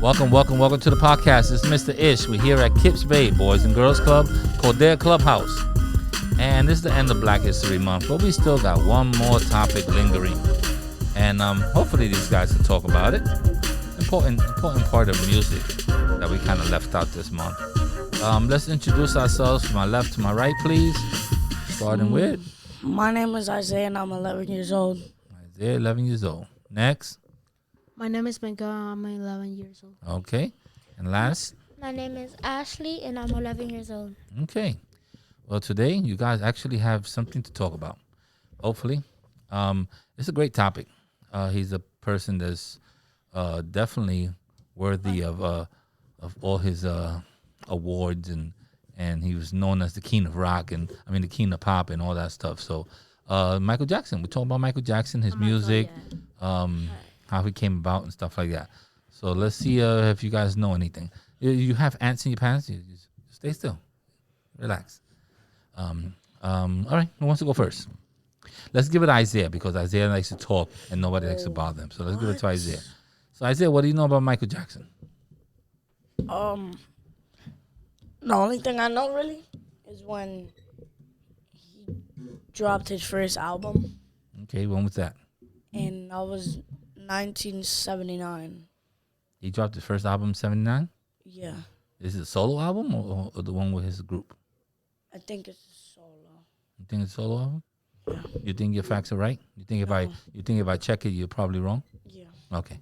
Welcome to the podcast. It's Mr. Ish. We're here at Kips Bay Boys and Girls Club, Coudert Clubhouse. And this is the end of Black History Month, but we still got one more topic lingering. And hopefully these guys can talk about it. Important part of music that we kind of left out this month. Let's introduce ourselves from my left to my right, please. Starting with? My name is Isaiah and I'm 11 years old. Isaiah, 11 years old. Next? My name is Miguel. I'm 11 years old. Okay. And last? My name is Ashley, and I'm 11 years old. Okay. Well, today you guys actually have something to talk about. Hopefully. It's a great topic. He's a person that's definitely worthy of all his awards, and he was known as the king of rock, the king of pop and all that stuff. So Michael Jackson. We're talking about Michael Jackson, his music, how he came about and stuff like that. So let's see if you guys know anything. You have ants in your pants? You just stay still. Relax. All right. Who wants to go first? Let's give it to Isaiah because Isaiah likes to talk and nobody likes to bother him. So let's give it to Isaiah. So Isaiah, what do you know about Michael Jackson? The only thing I know really is when he dropped his first album. Okay, when was that? And that was 1979. He dropped his first album in 79? Yeah. Is it a solo album or the one with his group? I think it's a solo. You think it's a solo album? Yeah. You think your facts are right? You think if I check it, you're probably wrong? Yeah. Okay.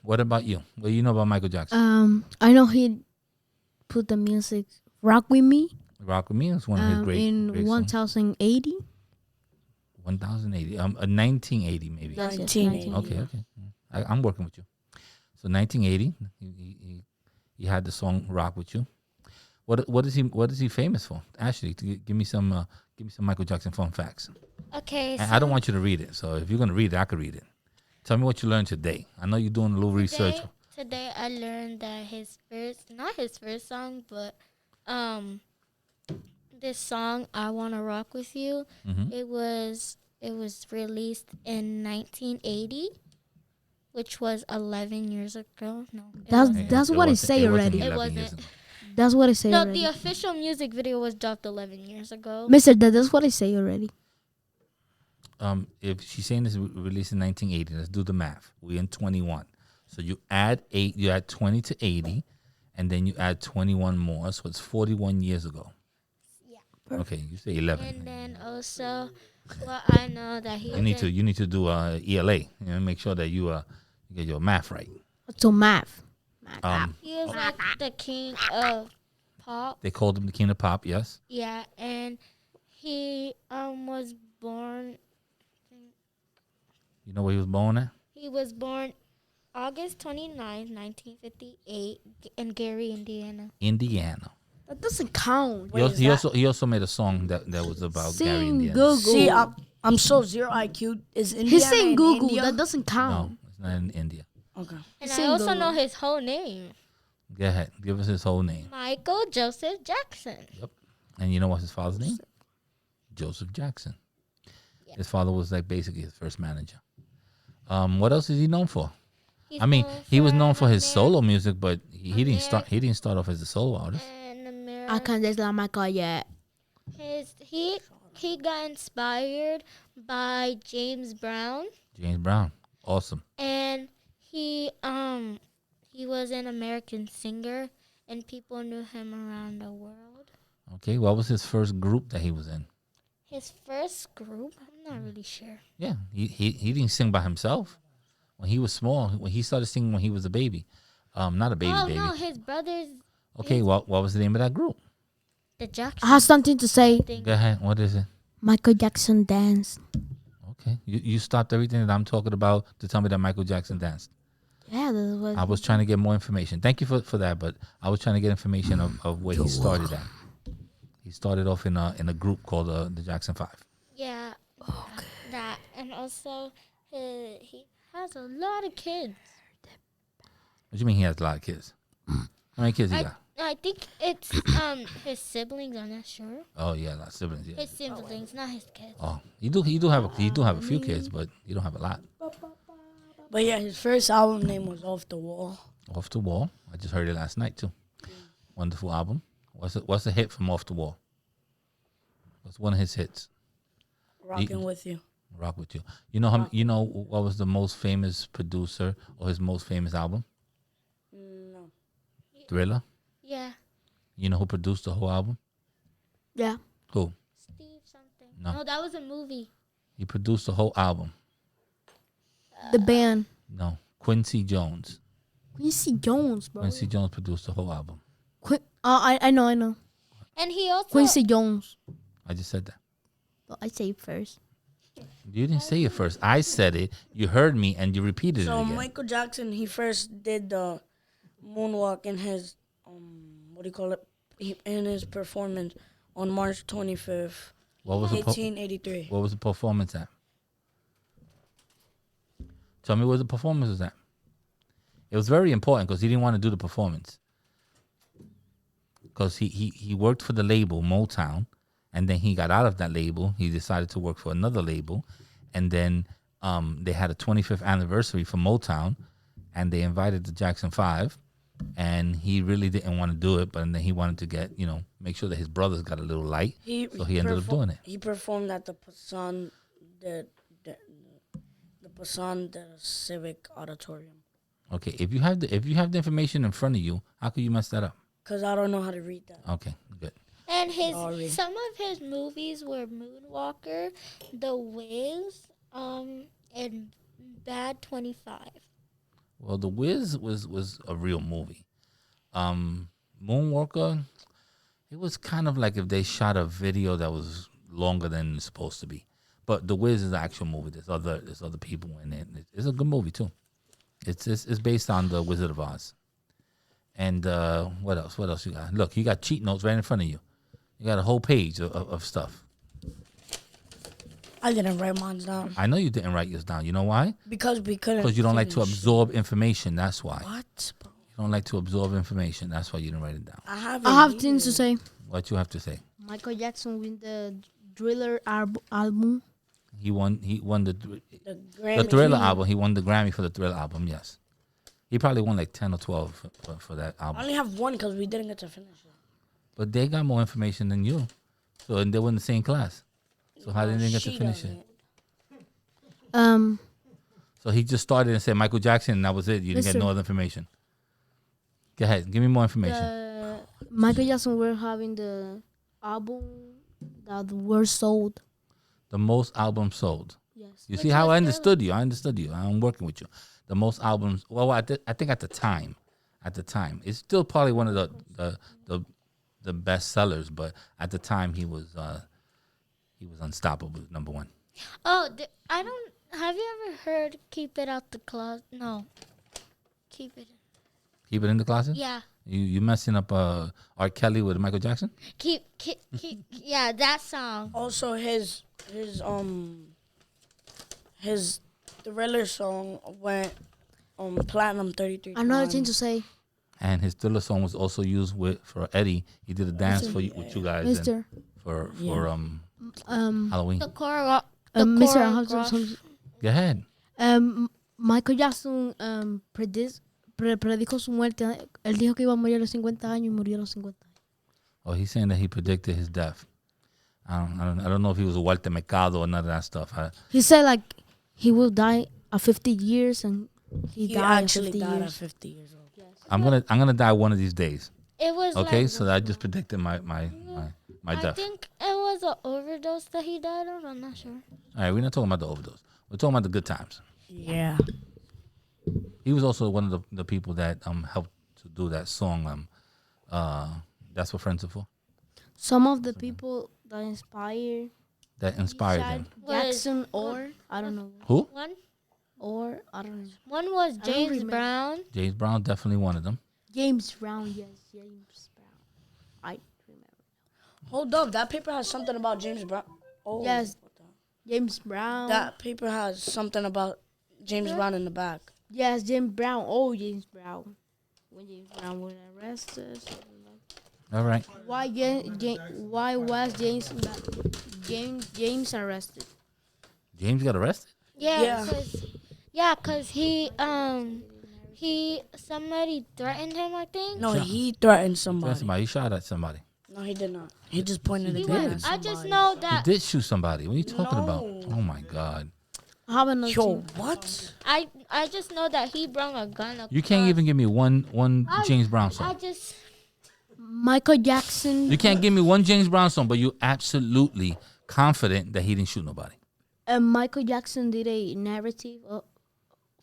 What about you? What do you know about Michael Jackson? I know he put the music "Rock with Me" Rock with Me is one of his great in 1080. 1080. 1980 maybe. That's it, 1980. Okay. I'm working with you. So 1980, he had the song "Rock with You." What is he famous for? Ashley, give me some Michael Jackson fun facts. Okay, so I don't want you to read it. So if you're gonna read it, I could read it. Tell me what you learned today. I know you're doing a little research. Today I learned that not his first song, but this song "I Wanna Rock with You," it was released in 1980, which was 11 years ago. No, That's what it say already. It wasn't. That's what it say No, already. the official music video was dropped 11 years ago. Mister, that's what it say already. If she's saying this released in 1980, let's do the math. We're in 21. So you add 20 to 80, and then you add 21 more, so it's 41 years ago. Yeah. Okay, you say 11. And then also, well, I know that he. You need to do ELA. Make sure that you get your math right. So math. He was like the king of pop. They called him the king of pop. Yes. Yeah, and he was born. You know where he was born at? He was born August 29th, 1958 in Gary, Indiana. Indiana. That doesn't count. He also made a song that was about Gary, Sing Indiana. Google. See, I'm so zero IQ. Is Indiana He's saying in Google. India? That doesn't count. No, it's not in India. Okay. And Sing I also Google. know his whole name. Go ahead. Give us his whole name. Michael Joseph Jackson. Yep. And you know what's his father's name? Joseph Jackson. Yeah. His father was like basically his first manager. What else is he known for? He's He was known for his Ameri- solo music, but he didn't start off as a solo artist. And I America. can't just let my car yet. He got inspired by James Brown, James Brown. Awesome. and he was an American singer, and people knew him around the world. Okay, what was his first group that he was in? His first group, I'm not really sure. Yeah, he didn't sing by himself. When he was small, when he started singing when he was a baby. Not a baby. No, his brothers, Okay, what was the name of that group? the Jackson. I have something to say. thing. Go ahead. What is it? Michael Jackson dance. Okay. You stopped everything that I'm talking about to tell me that Michael Jackson danced. Yeah, that's what. I was trying to get more information. Thank you for that, but I was trying to get information of where he started at. He started off in a group called the Jackson 5. Yeah, that, and also he has a lot of kids. What do you mean he has a lot of kids? How many kids he got? I think it's his siblings. I'm not sure. Oh yeah, a lot of siblings. Yeah. His siblings, not his kids. Oh, you do have a few kids, but you don't have a lot. But yeah, his first album name was Off the Wall. Off the Wall. I just heard it last night too. Wonderful album. What's a hit from Off the Wall? What's one of his hits? Rocking with you. Rock with you. You know you know what was the most famous producer or his most famous album? No. Thriller. Yeah. You know who produced the whole album? Yeah. Who? Steve something. No. No, that was a movie. He produced the whole album. The band. No. Quincy Jones. Quincy Jones, bro. Quincy Jones produced the whole album. I know. And he also Quincy Jones. I just said that. Well, I say it first. You didn't say it first. I said it. You heard me, and you repeated So it again. Michael Jackson, he first did the moonwalk in his what do you call it? In his performance on March 25th, What was 1883. What was the performance at? Tell me where the performance was at. It was very important because he didn't want to do the performance. Because he worked for the label Motown, and then he got out of that label. He decided to work for another label, and then they had a 25th anniversary for Motown, and they invited the Jackson 5, and he really didn't want to do it, but then he wanted to get, make sure that his brothers got a little light, so he ended up doing it. He performed at the Poisson, the Civic Auditorium. Okay, if you have the information in front of you, how could you mess that up? Cause I don't know how to read that. Okay, good. and Sorry. some of his movies were Moonwalker, The Wiz, and Bad 25. Well, The Wiz was a real movie. Moonwalker, it was kind of like if they shot a video that was longer than it's supposed to be. But The Wiz is an actual movie. There's other people in it. It's a good movie too. It's based on The Wizard of Oz. And what else? What else you got? Look, you got cheat notes right in front of you. You got a whole page of stuff. I didn't write mine down I know you didn't write yours down. You know why? because we couldn't. Because you don't like to finish. absorb information. That's why. What, bro? You don't like to absorb information. That's why you didn't write it down. I have. I have things to say. What you have to say? Michael Jackson win the Thriller album. He won the The Thriller album. He won the Grammy for the Thriller album. Yes. He probably won like 10 or 12 for that I album. only have one because we didn't get to finish it. But they got more information than you. So and they were in the same class. So how did they get to She finish doesn't. it? So he just started and said Michael Jackson, and that was it. You didn't get Listen. no other information. Go ahead. Give me more information. Michael Jackson were having the album that were sold. The most albums sold. Yes. You see how I understood you. I understood you. I'm working with you. The most albums. Well, I think at the time, it's still probably one of the best sellers. But at the time, he was unstoppable. Number one. Oh, have you ever heard Keep It Out the Closet? No. Keep it. Keep it in the closet. Yeah. You messing up R. Kelly with Michael Jackson? Keep, yeah, that song. Also, his Thriller song went platinum 33 Another times. thing to say, And his Thriller song was also used for Eddie. He did a dance with you guys and Mister. for Halloween. The choreo. Mr. I have choreograph. some. Go ahead. Michael Jackson predijo su muerte. Él dijo que iba a morir a los 50 años y murió a los 50 años. Oh, he's saying that he predicted his death. I don't know if he was a Walter Mercado or none of that stuff. He said like he will die at 50 years and he He died at actually 50 died at years. 50 years old. I'm gonna die one of these days. It was Okay, like, so I just predicted my I death. think it was an overdose that he died of. I'm not sure. All right, we're not talking about the overdose. We're talking about the good times. Yeah. He was also one of the people that helped to do that song. That's what friends are for. Some of the people that inspired That inspired him. Jackson or I don't know Who? or I don't know One was don't James remember. Brown. James Brown, definitely one of them. James Brown. Yes, James Brown. I remember. Hold up, that paper has something about James Brown. Oh, Yes. what the- James Brown. That paper has something about James Brown in the back. Yes, James Brown. Oh, James Brown. When James Brown was arrested. something like- All right. Why was James arrested? James got arrested. Yeah. Yeah, cause he Somebody threatened him, I think. No, he threatened somebody. He shot at somebody. No, he did not. He just pointed a He gun did. at I somebody. just know He that did shoot somebody. What are you talking about? No. Oh my God! I have another Yo, team. what? I just know that he brought a gun. You can't even give me one James Brown I song. just Michael Jackson. You can't give me one James Brown song, but you're absolutely confident that he didn't shoot nobody. Michael Jackson did a narrative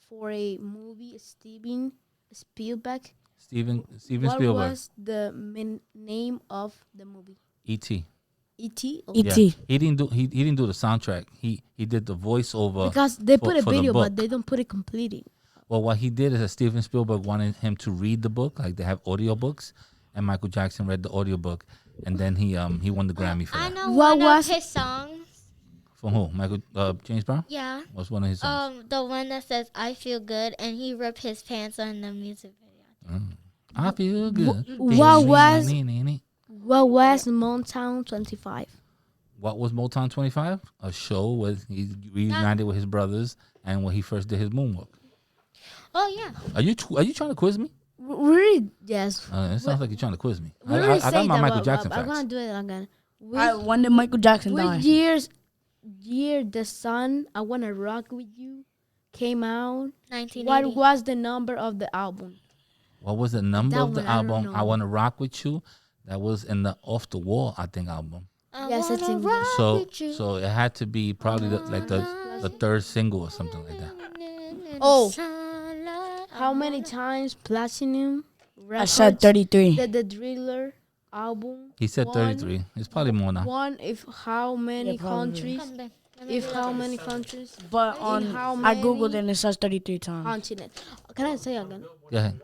for a movie, Steven Spielberg. Steven What Spielberg. was the name of the movie? E.T. E.T. E.T. Yeah. He didn't do the soundtrack. He did the voiceover. Because they put a for the video, but book. they don't put it completely. Well, what he did is that Steven Spielberg wanted him to read the book, like they have audiobooks, and Michael Jackson read the audiobook, and then he won the Grammy for I that. know What one was- of his songs. From who? James Brown? Yeah. What's one of his songs? The one that says "I feel good" and he ripped his pants on the music video. I feel good. What was Motown 25? What was Motown 25? A show where he reunited with his brothers and when he first did his moonwalk. Oh yeah. Are you trying to quiz me? Really? Yes. It sounds like you're trying to quiz me. We I already got said my that, Michael but Jackson I'm facts. gonna do it again. When did Michael Jackson die? Which year the song "I Wanna Rock with You" came out? 1980. What was the number of the album? What was the number That of the one, I don't album? I know. Want to Rock With You. That was in the Off the Wall, I think, album. Yes, it's wanna in rock So with you. so it had to be probably the third single or something like that. Oh. Sunlight. How many times platinum? I said 33. The Driller album. He said 33. It's probably more now. One, if how many Yeah, probably. countries? Come back. Let me If look how at many this. countries? But how I googled many- it and it says 33 times. Continent. Can I say again? Go ahead.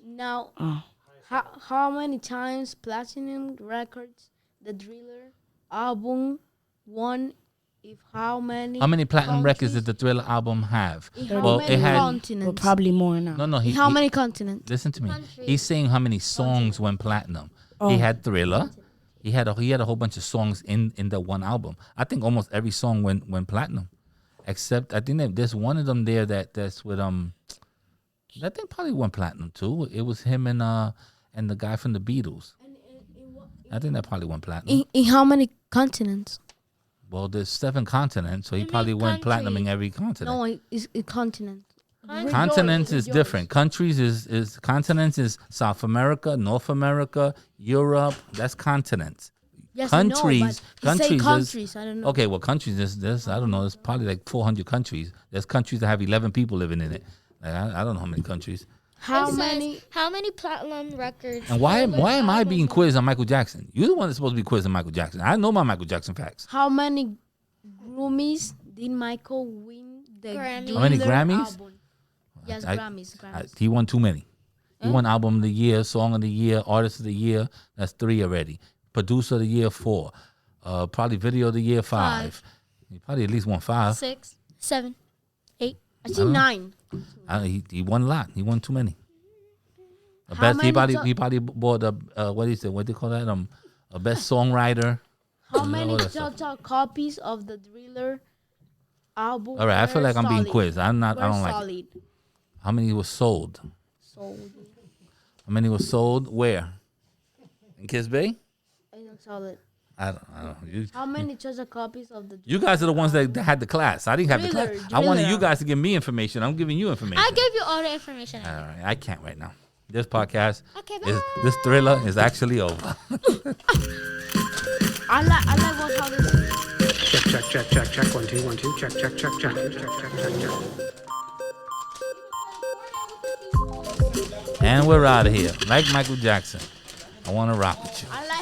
Now, Oh. how many times platinum records the Driller album won? If how many? How many platinum records did countries? the Thriller album have? In how Well, many it had. But continents? probably more now. No, In how many continents? Listen to me. Countries. He's saying how many songs went platinum. Oh. He had Thriller. He had a whole bunch of songs in that one album. I think almost every song went platinum, except I think that there's one of them there that's with that thing probably went platinum too. It was him and the guy from the Beatles. I think that probably went platinum. In how many continents? Well, there's 7 continents, so he You mean probably went platinum in countries. every continent. No, it's a continent. Continents is Rejoice. different. Countries is continents is South America, North America, Europe. That's continents. Yes, I know, Countries, but he say countries is- countries. I don't know. Okay, well, countries there's I don't know. There's probably like 400 countries. There's countries that have 11 people living in it. Like, I don't know how many countries. How It says, many? How many platinum records? And why Thriller am I album being won? quizzed on Michael Jackson? You're the one that's supposed to be quizzing Michael Jackson. I know my Michael Jackson facts. How many Grammys did Michael win? The Grammy. How many Thriller Grammys? album? Yes, I- Grammys. He won too many. He won album of the year, song of the year, artist of the year. That's 3 already. Producer of the year, 4. Probably video of the year, 5. He probably at least won 5. 6, 7, 8. I see 9. He won a lot. He won too many. How He many probably bought what is it? What do they call that? A best songwriter. How all many that stuff. total copies of the Driller album? All right, I feel were like I'm being solid? quizzed. I Were don't like it. solid. How many was sold? Sold. How many was sold? Where? In Kiss Bay? I don't solid. I don't know. How many total copies of the? You guys are the ones that had the class. I didn't have the Driller, class. I wanted Driller. you guys to give me information. I'm giving you information. I gave you all the information. All right, I can't right now. This podcast, Okay, this Thriller is actually over. I like what how this. Check. 1, 2, 1, 2. Check. And we're out of here. Like Michael Jackson. I want to rock with you. I like